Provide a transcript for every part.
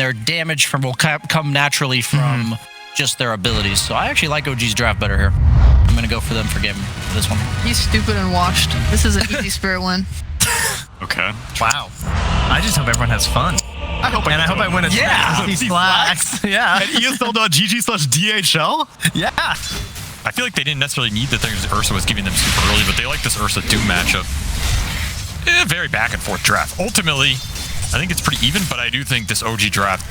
their damage will come naturally from just their abilities. So I actually like OG's draft better here. I'm going to go for them for game this one. He's stupid and washed. This is an easy spirit win. Okay. Wow. I just hope everyone has fun. I hope I win a slacks. Yeah. At ESL.gg/DHL? Yeah. I feel like they didn't necessarily need the things Ursa was giving them super early, but they like this Ursa Doom matchup. Very back and forth draft. Ultimately, I think it's pretty even, but I do think this OG draft,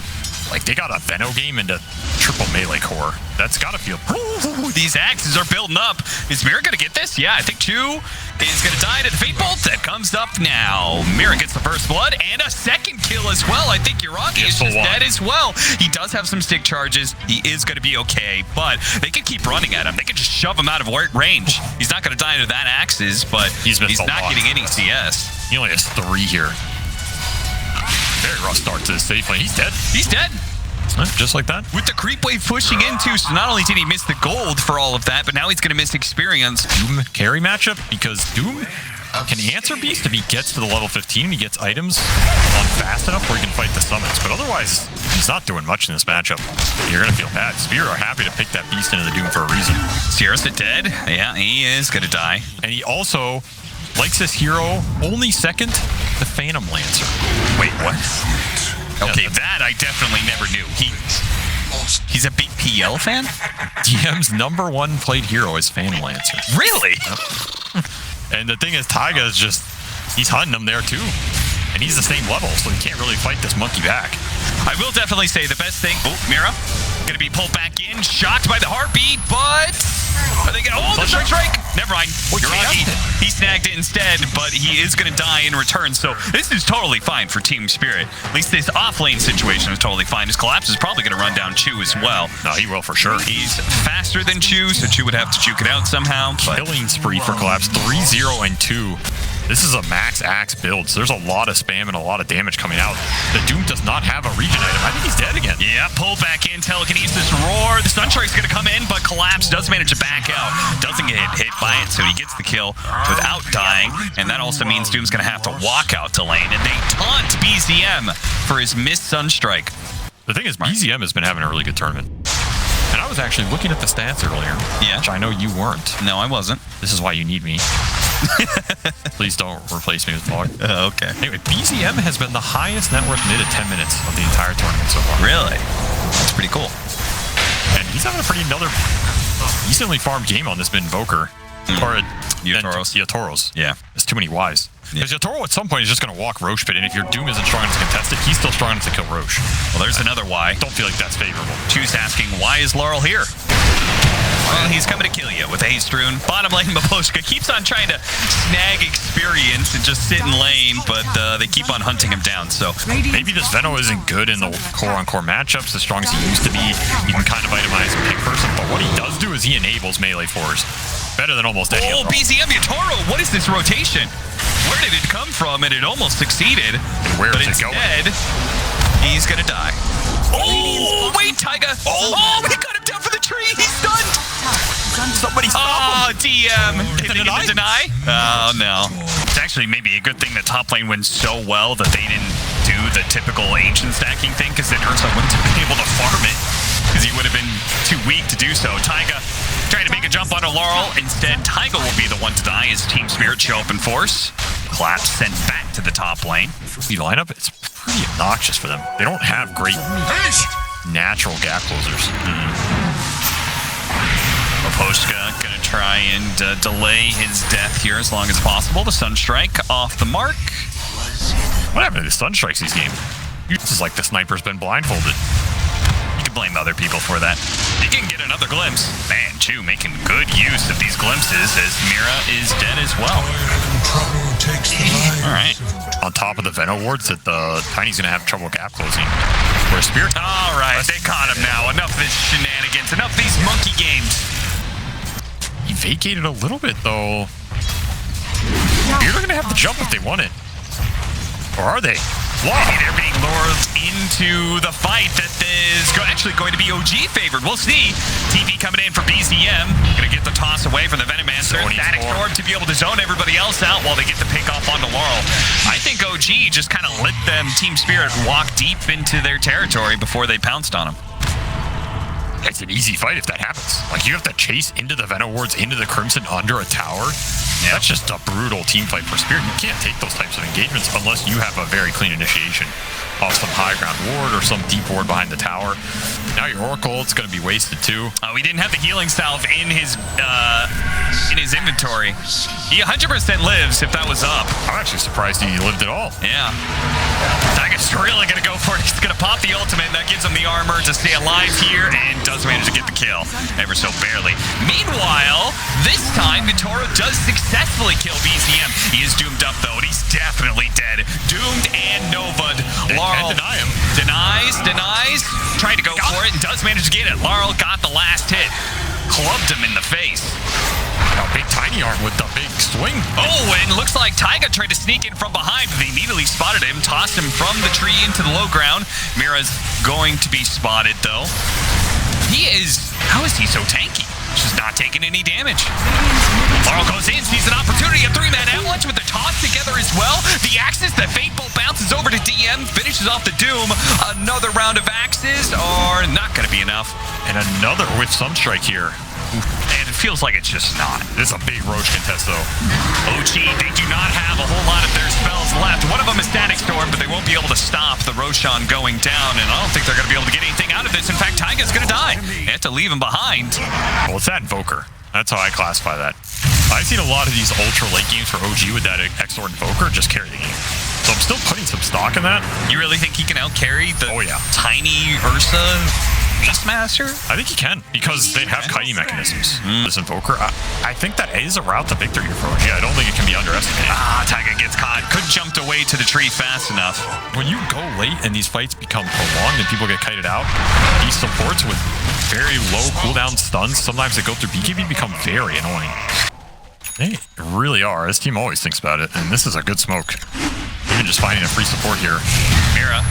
like, they got a Venno game into triple melee core. That's got to feel... Ooh, these axes are building up. Is Mira going to get this? Yeah, I think Chu is going to die to the Fate Bolt. That comes up now. Mira gets the first blood and a second kill as well. I think Yuragi is just dead as well. He does have some stick charges. He is going to be okay, but they could keep running at him. They could just shove him out of range. He's not going to die to that axes, but he's not getting any CS. He only has 3 here. Very rough start to the safe lane. He's dead. He's dead. Just like that. With the creep wave pushing in too, so not only did he miss the gold for all of that, but now he's going to miss experience. Doom carry matchup, because Doom can answer Beast if he gets to the level 15 and he gets items on fast enough where he can fight the summons. But otherwise, he's not doing much in this matchup. You're going to feel bad. Spear are happy to pick that Beast into the Doom for a reason. Sierra's dead. Yeah, he is going to die. And he also likes this hero only second the Phantom Lancer. Wait, what? Okay, that I definitely never knew. He's a big PL fan? DM's #1 played hero is Phantom Lancer. Really? Yep. And the thing is, Taiga is just, he's hunting him there too. And he's the same level, so he can't really fight this monkey back. I will definitely say the best thing... Oh, Mira. Going to be pulled back in, shocked by the heartbeat, but... Are they going to... Oh, the strike! Never mind. Yuragi, he snagged it instead, but he is going to die in return. So this is totally fine for Team Spirit. At least this off-lane situation is totally fine. His collapse is probably going to run down Chu as well. No, he will for sure. He's faster than Chu, so Chu would have to juke it out somehow. Killing spree for collapse. 3-0 and 2. This is a max axe build, so there's a lot of spam and a lot of damage coming out. The Doom does not have a regen item. I think he's dead again. Yeah, pull back in, telekinesis, roar. The Sunstrike's going to come in, but Collapse does manage to back out. Doesn't get hit by it, so he gets the kill without dying. And that also means Doom's going to have to walk out to lane. And they taunt BZM for his missed Sunstrike. The thing is, BZM has been having a really good tournament. And I was actually looking at the stats earlier, which I know you weren't. No, I wasn't. This is why you need me. Please don't replace me with Fog. Okay. Anyway, BZM has been the highest net worth mid at 10 minutes of the entire tournament so far. Really? That's pretty cool. And he's having a pretty decently farmed game on this mid-invoker. Or Yatoros. Yeah. There's too many Ys. Because Yatoro at some point is just going to walk Roche Pit, and if your Doom isn't strong enough to contest it, he's still strong enough to kill Roche. Well, there's another Y. Don't feel like that's favorable. Chu's asking, why is Laurel here? Well, he's coming to kill you with a Haste Rune. Bottom lane, Maposhka keeps on trying to snag experience and just sit in lane, but they keep on hunting him down. So maybe this Venno isn't good in the core-on-core matchups as strong as he used to be. You can kind of itemize and pick person, but what he does do is he enables melee fours better than almost any other. Oh, BZM Yatoro, what is this rotation? Where did it come from? And it almost succeeded. And where is it going? Instead, he's gonna die. Oh, wait, Taiga. Oh, he got him down for the tree. He's stunned. Somebody stop him. DM. Did they get the deny? Oh, no. It's actually maybe a good thing that top lane went so well that they didn't do the typical ancient stacking thing, because then Ursa wouldn't have been able to farm it, because he would have been too weak to do so. Taiga trying to make a jump onto Laurel. Instead, Taiga will be the one to die as Team Spirit show up in force. Collapse sent back to the top lane. The lineup, it's pretty obnoxious for them. They don't have great natural gap closers. Maposhka gonna try and delay his death here as long as possible. The Sunstrike off the mark. What happened to the Sunstrikes these games? It's just like the sniper's been blindfolded. You can blame other people for that. You can get another glimpse. Man, Chu making good use of these glimpses as Mira is dead as well. Alright. On top of the Venno wards that the Tiny's gonna have trouble gap closing. Where Spirit... Alright, they caught him now. Enough of this shenanigans. Enough of these monkey games. He vacated a little bit, though. You're gonna have to jump if they want it. Or are they? Maybe they're being lured into the fight that is actually going to be OG favored. We'll see. TP coming in for BZM. Gonna get the toss away from the Venomancer. Static Storm to be able to zone everybody else out while they get the pick off onto Laurel. I think OG just kind of let them, Team Spirit, walk deep into their territory before they pounced on them. It's an easy fight if that happens. Like, you have to chase into the Venom Wards, into the Crimson under a tower. Yeah. That's just a brutal team fight for Spirit. You can't take those types of engagements unless you have a very clean initiation off some high ground ward or some deep ward behind the tower. Now your Oracle, it's going to be wasted too. We didn't have the healing salve in his inventory. He 100% lives if that was up. I'm actually surprised he lived at all. Yeah. Tiger's really going to go for it. He's going to pop the ultimate. That gives him the armor to stay alive here and does manage to get the kill. Ever so barely. Meanwhile, this time, Vitoro does successfully kill BZM. He is doomed up though, and he's definitely dead. Doomed and Nova'd. Laurel can't deny him. Denies. Tried to go for it and does manage to get it. Laurel got the last hit. Clubbed him in the face. A big tiny arm with the big swing. Oh, and looks like Taiga tried to sneak in from behind, but they immediately spotted him, tossed him from the tree into the low ground. Mira's going to be spotted, though. How is he so tanky? Just not taking any damage. Laurel goes in, sees an opportunity, a 3-man avalanche with the toss together as well. The Axis, the Fate Bolt bounces over to DM, finishes off the Doom. Another round of Axes are not going to be enough. And another with Sunstrike here. And it feels like it's just not. This is a big Roach contest, though. OG, they do not have a whole lot of their spells left. One of them is Static Storm, but they won't be able to stop the Roshan going down, and I don't think they're going to be able to get anything out of this. In fact, Taiga's going to die. They have to leave him behind. Well, it's that Invoker. That's how I classify that. I've seen a lot of these ultra late games for OG with that Exort Invoker just carry the game. So I'm still putting some stock in that. You really think he can out-carry the tiny Ursa Beastmaster? I think he can, because they have kiting mechanisms. This Invoker, I think that is a route to victory for OG. I don't think it can be underestimated. Taiga gets caught. Couldn't jump away to the tree fast enough. When you go late and these fights become prolonged and people get kited out, these supports with very low cooldown stuns, sometimes they go through BKB, become very annoying. They really are. This team always thinks about it, and this is a good smoke. Even just finding a free support here. Mira.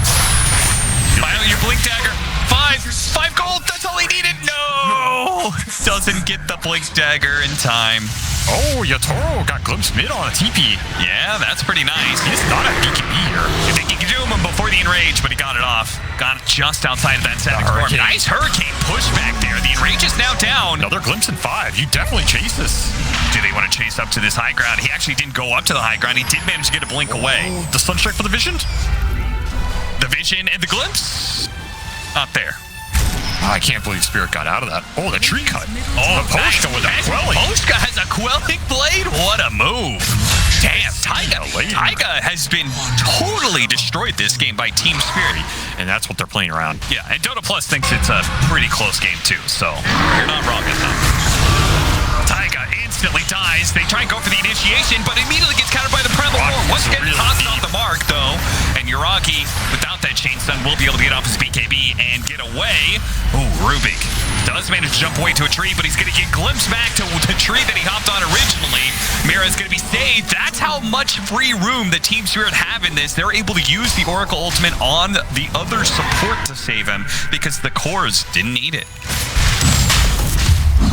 Finally, your Blink Dagger. 5 gold. That's all he needed. No! Doesn't get the Blink Dagger in time. Oh, Yatoro got glimpsed mid on a TP. Yeah, that's pretty nice. He's not at BKB here. I think he could do him before the Enrage, but he got it off. Got it just outside of that Static Storm. Nice Hurricane push back there. The Enrage is now down. Another glimpse in 5. You definitely chase this. Do they want to chase up to this high ground? He actually didn't go up to the high ground. He did manage to get a blink away. The Sunstrike for the Vision? The Vision and the Glimpse? Not there. I can't believe Spirit got out of that. Oh, the tree cut. Oh, the Poshka with a quelling. Poshka has a quelling blade? What a move. Damn, Taiga has been totally destroyed this game by Team Spirit. And that's what they're playing around. Yeah, and Dota Plus thinks it's a pretty close game too, so you're not wrong enough. Taiga instantly dies. They try and go for the initiation, but immediately gets countered by the Primal Roar. Once again, tossed off the mark, though. And Yuragi, without that chain stun, will be able to get off his BKB and get away. Ooh, Rubik does manage to jump away to a tree, but he's going to get glimpsed back to the tree that he hopped on originally. Mira's going to be saved. That's how much free room the Team Spirit have in this. They're able to use the Oracle Ultimate on the other support to save him because the cores didn't need it.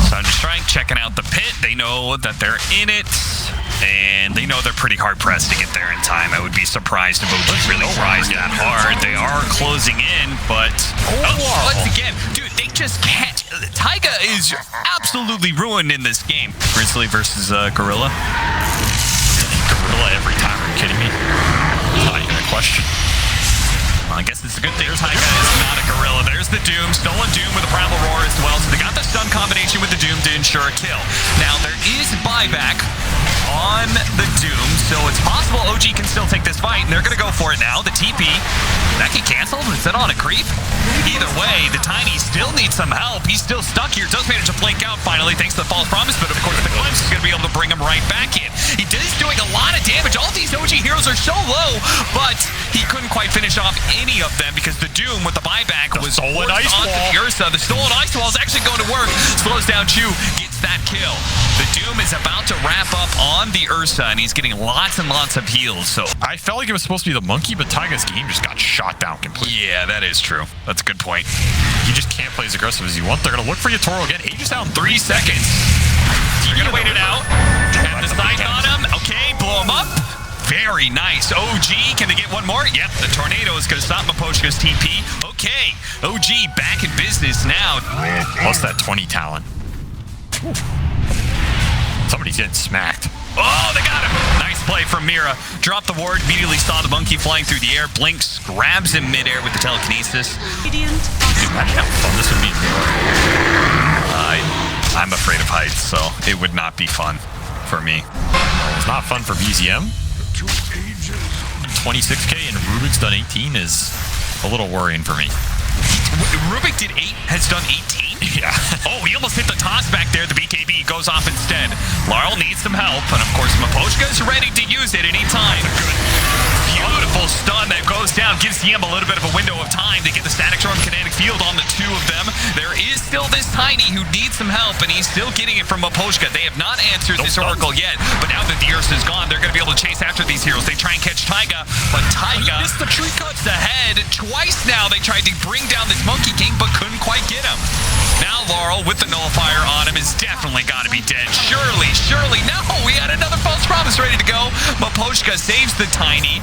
Time to strike, checking out the pit. They know that they're in it, and they know they're pretty hard-pressed to get there in time. I would be surprised if OG really tries that hard. They are closing in, but once again, dude, they just can't. Taiga is absolutely ruined in this game. Grizzly versus Gorilla. Gorilla every time. Are you kidding me? Not even a question. Well, I guess it's a good thing Taiga is not a Gorilla. There's the Doom. Stolen Doom with a Primal Roar as well. So they got the stun combination with the Doom to ensure a kill. Now, there is buyback on the Doom, so it's possible OG can still take this fight, and they're going to go for it now. The TP, that get canceled? Is that on a creep? Either way, the Tiny still needs some help. He's still stuck here. Does manage to blink out finally thanks to the False Promise, but of course the Glimpse is going to be able to bring him right back in. He is doing a lot of damage. All these OG heroes are so low, but he couldn't quite finish off any of them because the Doom with the buyback was stolen ice wall. The Ursa. The stolen ice wall is actually going to work. Slows down Chu, gets that kill. The Doom is about to wrap up on on the Ursa, and he's getting lots and lots of heals. So I felt like it was supposed to be the monkey, but Taiga's game just got shot down completely. yeah, that is true. That's a good point. You just can't play as aggressive as you want. They're going to look for Yatoro again. Aegis down 3 seconds. You're going to wait it out. And the side on him. Okay, blow him up. Very nice. OG, can they get one more? Yep, the tornado is going to stop Maposhka's TP. Okay, OG back in business now. Plus that 20 talent. Ooh. Somebody's getting smacked. Oh, they got him. Nice play from Mira. Dropped the ward, immediately saw the monkey flying through the air, blinks, grabs him midair with the telekinesis. Imagine how fun this would be. I'm afraid of heights, so it would not be fun for me. It's not fun for BZM. 26k and Rubik's done 18 is a little worrying for me. Rubik has done 18? Yeah. Oh, he almost hit the toss back there. The BKB goes off instead. Laurel needs some help, and of course, Maposhka is ready to use it anytime. Good. Beautiful stun that goes down, gives him a little bit of a window of time to get the static storm kinetic field on the two of them. There is still this Tiny who needs some help, and he's still getting it from Maposhka. They have not answered this Oracle yet, but now that the Ursa is gone, they're going to be able to chase after these heroes. They try and catch Taiga, but Taiga missed the tree cuts ahead. Twice now they tried to bring down this Monkey King, but couldn't quite get him. Now Laurel with the nullifier on him is definitely got to be dead. Surely. No, we had another false promise ready to go. Maposhka saves the Tiny.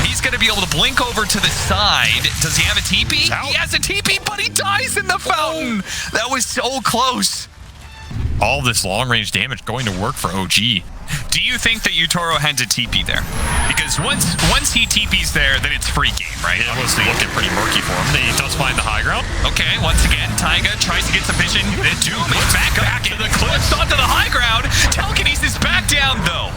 He's going to be able to blink over to the side. Does he have a TP? He has a TP, but he dies in the fountain. That was so close. All this long-range damage going to work for OG. Do you think that Yutoro has a TP there? Because once he TP's there, then it's free game, right? It was looking pretty murky for him. He does find the high ground. Okay, once again, Taiga tries to get some vision. Doom is back up to the cliffs onto the high ground. Telekinesis back down, though.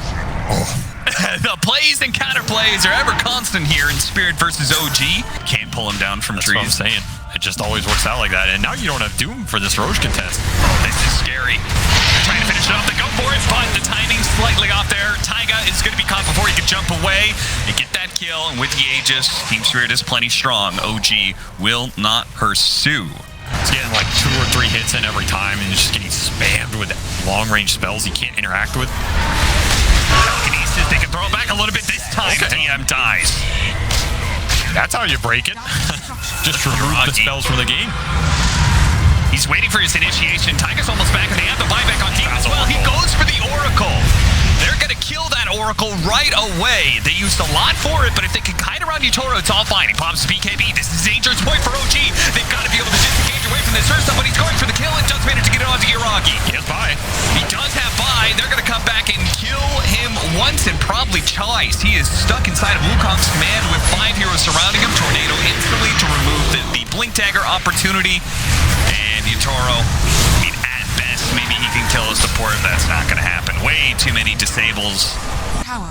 The plays and counterplays are ever constant here in Spirit versus OG. Can't pull him down from trees. That's what I'm saying. It just always works out like that. And now you don't have Doom for this Roche contest. This is scary. They're trying to finish it off. They go for it, but the timing's slightly off there. Taiga is going to be caught before he can jump away. They get that kill, and with the Aegis, Team Spirit is plenty strong. OG will not pursue. He's getting like 2 or 3 hits in every time, and he's just getting spammed with long-range spells he can't interact with. Telekinesis, they can throw it back a little bit this time. Okay. DM dies. That's how you break it. Just remove the spells from the game. He's waiting for his initiation. Taiga's almost back, and they have the buyback on team as well. He goes for the Oracle. They're going to kill that Oracle right away. They used a lot for it, but if they can kite around Yutoro, it's all fine. He pops the BKB. This is a dangerous point for OG. They've got to be able to disengage away from this Ursa, but he's going for the kill and just managed to get it onto Iragi. He has buy. He does have buy. They're going to come back and kill him once and probably twice. He is stuck inside of Wukong's command with 5 heroes surrounding him. Tornado instantly to remove the Blink Dagger opportunity. And Yutoro, I mean, at best, maybe he can kill a support. That's not going to happen. Way too many disables.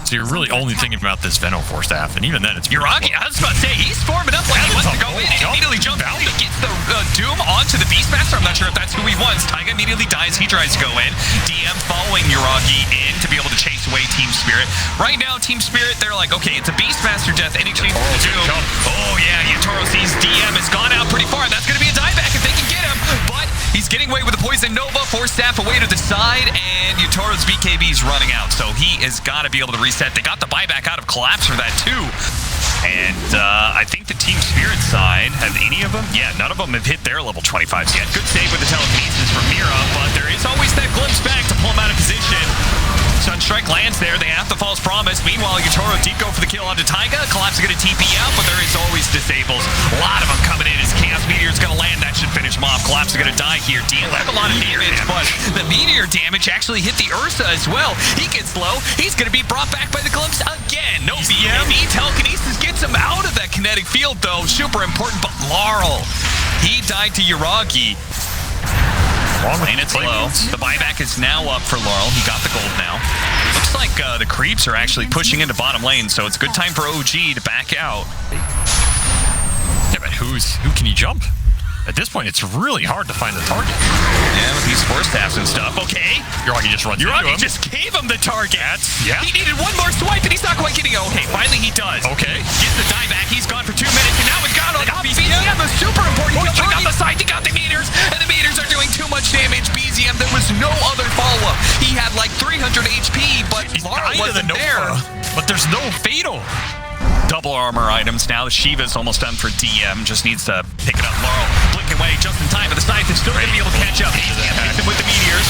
So you're really only thinking about this Venophore staff, and even then it's... Iragi, I was about to say, he's forming up like he wants to go in. He immediately jumps out. He gets the Doom onto the Beastmaster. I'm not sure if that's who he wants. Taiga immediately dies. He tries to go in. DM following Iragi in to be able to chase away Team Spirit. Right now, Team Spirit, they're like, okay, it's a Beastmaster death in exchange for the Doom. Oh, yeah, Yutoro sees DM has gone out pretty far. That's going to be a dieback if they can get him. But he's getting away with the Poison Nova. Force Staff away to the side, and Yutoro's BKB is running out. So he has got to be able to reset. They got the buyback out of Collapse for that too. And I think the Team Spirit side, have any of them? Yeah, none of them have hit their level 25s yet. Good save with the telekinesis from Mira, but there is always that glimpse back to pull him out of position. Sunstrike lands there. They have the false promise. Meanwhile, Yutoro did go for the kill onto Taiga. Collapse is going to TP out, but there is always disables. A lot of them coming in as Chaos Meteor is going to land. That should finish him off. Collapse is going to die here. DM have a lot of damage, but the Meteor damage actually hit the Ursa as well. He gets low. He's going to be brought back by the glimpse again. No BM. Telekinesis gets him out of that kinetic field, though. Super important, but Laurel, he died to Iragi. Playing it slow. The buyback is now up for Laurel. He got the gold now. Looks like the creeps are actually pushing into bottom lane, so it's a good time for OG to back out. Yeah, but who can he jump? At this point, it's really hard to find the target. Yeah, with these force staffs and stuff. Okay. Iragi just runs into him. Just gave him the target. Yeah. He needed one more swipe, and he's not quite getting it. Okay, finally he does. Okay. Gets the die back. He's gone for 2 minutes, and now it's got on BZM. A super important kill. They got the side. They got the meters, and the meters are doing too much damage. BZM, there was no other follow-up. He had like 300 HP, but but there's no fatal. Double armor items now. Shiva's almost done for DM. Just needs to pick it up. Laurel blinking away just in time, but the Scythe is still going to be able to catch up. He's hits him with the meteors.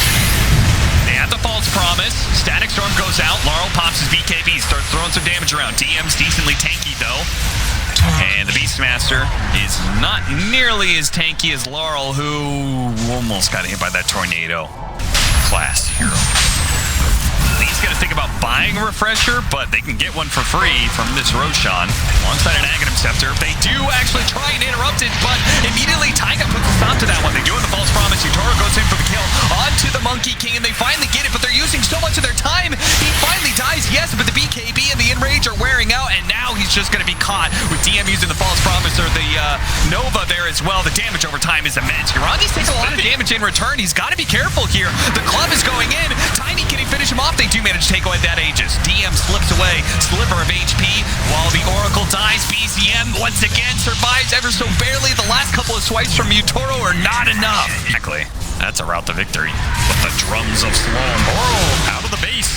They have the false promise. Static Storm goes out. Laurel pops his BKB, starts throwing some damage around. DM's decently tanky though. And the Beastmaster is not nearly as tanky as Laurel, who almost got hit by that tornado. Class hero. He's going to think about buying a refresher, but they can get one for free from this Roshan alongside an Aghanim Scepter. They do actually try and interrupt it, but immediately Taiga puts a stop to that one. They do in the false promise. Yutoro goes in for the kill onto the Monkey King, and they finally get it, but they're using so much of their time. He finally dies, yes, but the BKB and the Enrage are wearing out, and now he's just going to be caught with DM using the false promise or the Nova there as well. The damage over time is immense. Yuragi's taking a lot of damage in return. He's got to be careful here. The club is going in. Tiny, can he finish him off? They do manage to take away that Aegis. DM slips away, sliver of HP, while the Oracle dies. BCM once again survives ever so barely. The last couple of swipes from Yutoro are not enough. Exactly. That's a route to victory. But the drums of Sloan. Oh, out of the base.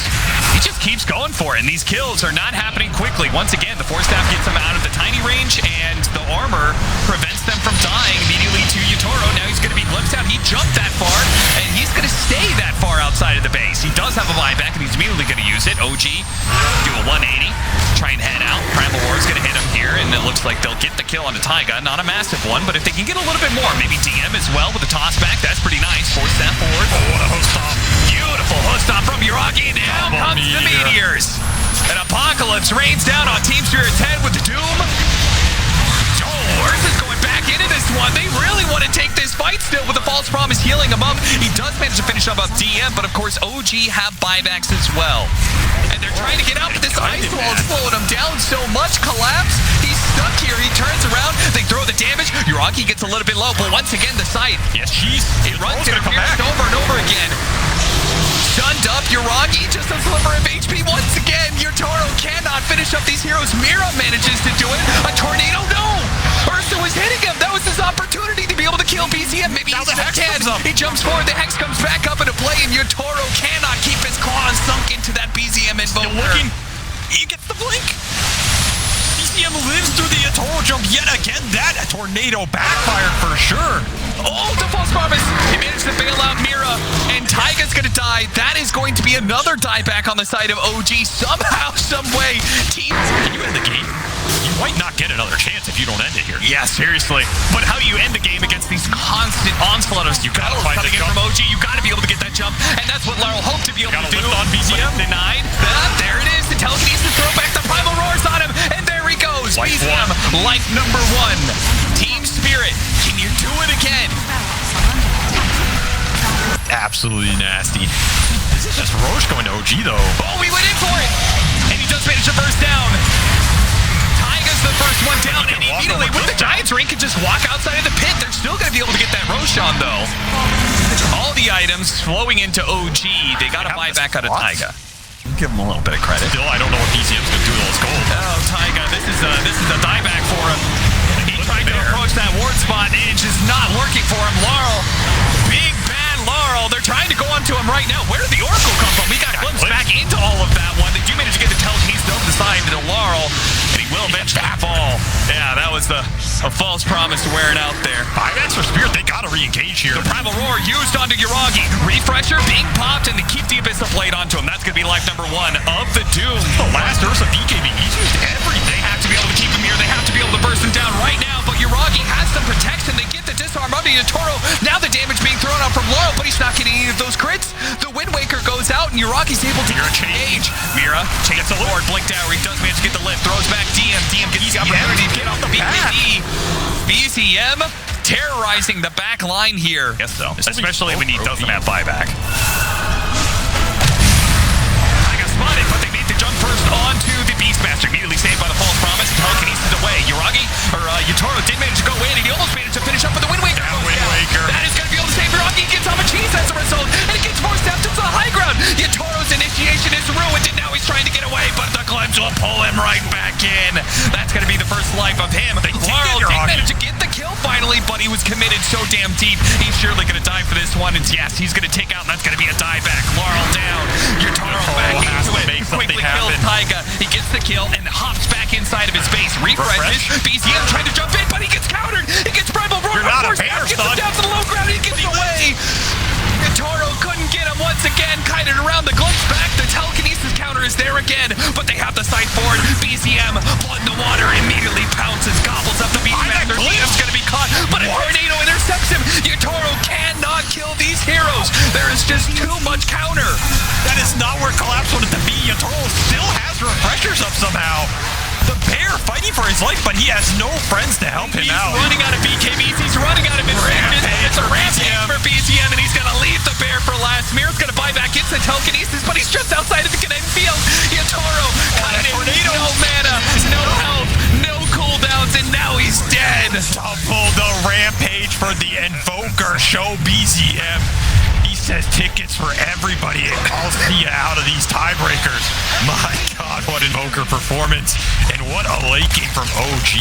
He just keeps going for it, and these kills are not happening quickly. Once again, the Force Staff gets him out of the tiny range, and the armor prevents them from dying immediately to Yutoro. Now he's going to be glimpsed out. He jumped that far, and he's going to stay that far outside of the base. He does have a buyback, and he's immediately going to use it. OG do a 180, try and head out. Primal War is going to hit him here, and it looks like they'll get the kill on the Taiga. Not a massive one, but if they can get a little bit more, maybe DM as well with the toss back, that's pretty nice. Force that forward. Oh, what a hook stop. Beautiful hook stop from Yuragi. Now comes the meteors. An apocalypse rains down on Team Spirit's head with the Doom. Oh, Ursa's going back into this one. They really want to take this fight still with the false promise healing him up. He does manage to finish up DM, but of course OG have buybacks as well. And they're trying to get out, but this ice wall is slowing him down so much. Collapse. He's stuck here. He turns around. They throw the damage. Yuragi gets a little bit low, but once again the Scythe. Yes, It runs and appears over and over again. Shunned up, Yuragi just a sliver of HP once again. Yutoro cannot finish up these heroes. Mira manages to do it. A tornado, no! Ursa was hitting him. That was his opportunity to be able to kill BCM. Maybe he still can. He jumps forward. The Hex comes back up into play, and Yutoro cannot keep his claws sunk into that BCM invoker. Still looking. He gets the blink. BCM lives through the Yutoro jump yet again. That tornado backfired for sure. Oh, the false promise. He managed to bail out Mira, and Taiga's going to die. That is going to be another dieback on the side of OG. Somehow, someway, team. Can you end the game? You might not get another chance if you don't end it here. Yeah, seriously. But how do you end the game against these constant onslaught of battles coming in from OG? You got to be able to get that jump, and that's what Laurel hoped to be able to do. Lift on BCM. Denied. There it is. The telekinesis throw back. The primal roars on him, and there he goes. Life BCM, life number 1. Team Spirit, can you do it again? Absolutely nasty. This is just Roche going to OG though. Oh, we went in for it, and he does manage to burst down. Taiga's the first one down, and immediately with the Giant's Ring can just walk outside of the pit. They're still going to be able to get that Roshan though. All the items flowing into OG. They got to buy back out of Taiga. Give him a little bit of credit. Still, I don't know what BCM's going to do with all his gold. Oh, Taiga, this is a dieback for him. He tried to approach that ward spot, and it's just not working for him. Laurel, big bad Laurel. They're trying to go onto him right now. Where did the Oracle come from? We got glimpsed back into all of that one. They do manage to get the telekinesis over the side to Laurel, and he will eventually fall. Yeah, that was a false promise wearing out there. Buybacks for Spirit, they got to re-engage here. The Primal Roar used onto Yuragi. Refresher being popped, and they keep the Abyssal Blade onto him. That's going to be life number 1 of the Doom. The last Ursa BKB, he's used everything. They have to be able to keep him here. They have to be able to burst him down right now, but Yuragi has some protection. They get the disarm onto Yutoro. Now the damage being thrown out from Laurel, but he's not getting any of those crits. The Wind Waker goes out, and Yuragi's able to engage. Mira takes the Lord, blinked out. He does manage to get the lift, throws back DM. DM gets the opportunity to get off the BKB. BCM terrorizing the back line here. Yes, though. Especially when he doesn't have buyback. I got spotted, but they made the jump first onto the Beastmaster. Immediately saved by the false promise. Telekinesis away. Yutoro did manage to go in, and he almost managed to finish up with the Wind Waker. That is going to be able to save Yuragi. He gets on a cheese as a result, and he gets forced down to the high ground. Yutoro's initiation is ruined, and now he's trying to get away, but the glimpse will pull him right back in. That's going to be the first life of him. Laurel did manage to get the kill finally, but he was committed so damn deep. He's surely going to die for this one. And yes, he's going to take out, and that's going to be a dieback. Laurel down. Yotaro back into it. Quickly kills Taiga. He gets the kill and hops back inside of his base. Refreshes. BZM trying to jump in, but he gets countered. He gets Primal Roar. You're not a Gets bear, him son. down to the low ground. He gets away. Yotaro couldn't get him once again. Kited around the glimpse back. The telekinesis counter is there again, but they have the sight forward. BZM, blood in the water, immediately pounces, gobbles up the Beastmaster. BZM's going to be caught, but a tornado intercepts him. Yotaro cannot kill these heroes. There is just too much counter. That is not where Collapse wanted to be. Yotaro still has refreshers up somehow. The bear fighting for his life, but he has no friends to help him out. He's running out of BKBs. He's running out of inventions. It's a rampage for BZM, and he's going to leave the bear for last. Mir's going to buy back into telekinesis, but he's just outside of the Canadian field. Yotaro cut it in. No mana, no health, no cooldowns, and now he's dead. Double the rampage for the Invoker. Show BZM. He says tickets for everybody. I'll see you out of these tiebreakers. My God, what Invoker performance. And what a late game from OG.